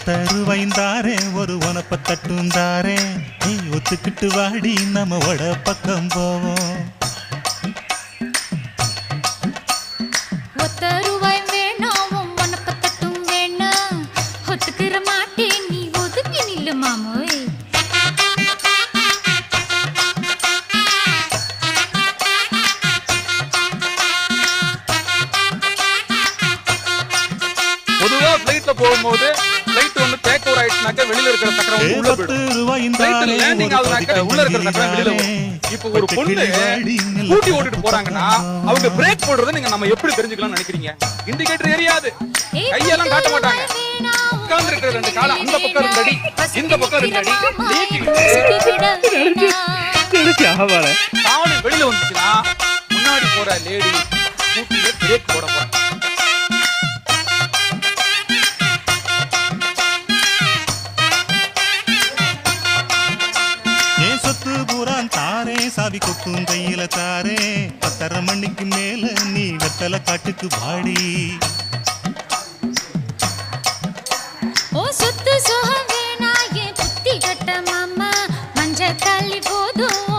ஒத்தருவைந்தாரே ஒரு உனப்ப தட்டுந்தாரே நீ ஒத்துக்கிட்டு வாடி நம்ம வட பக்கம் போவோம். ஒத்தருவாய் வேணாம் உனப்ப தட்டும் வேணாம் ஒத்துக்கிற மாட்டே நீ ஒதுக்கி நில்லு மாமோய். பொதுவா ஃளைட்ல போகும்போது ஃளைட் ஒன்னு டேக் ஓவர் ஆயிடுச்சுனாக்க வெளியில இருக்கிற சக்கரம் வந்து உள்ள போயிடும். ஃளைட்ல லேண்டிங் ஆகுதுனாக்க உள்ள இருக்கிற சக்கரம் வெளியில வரும். இப்போ ஒரு பொண்ணு ஸ்கூட்டி ஓட்டிட்டு போறாங்கன்னா அவங்க பிரேக் போடுறத நீங்க நம்ம எப்படி தெரிஞ்சுக்கலாம்னு நினைக்கிறீங்க? இண்டிகேட்டர் எரியாது, கையெல்லாம் காட்ட மாட்டாங்க. உட்கார்ந்து இருக்கிற ரெண்டு கால அந்த பக்கம் 2 அடி இந்த பக்கம் 2 அடி தாவணி வெளியில வந்துச்சுன்னா முன்னாடி போற லேடி ஸ்கூட்டில பிரேக் போட போறாங்க. சொத்து பூரான் தாரே சாவி கொத்தும் கையில தாரே 10:30 மணிக்கு மேல நீ வெத்தல காட்டுக்கு வாடி. ஓ சொத்து சுகம் வேணா என் புத்தி கட்ட மாமா மஞ்ச தள்ளி போதும்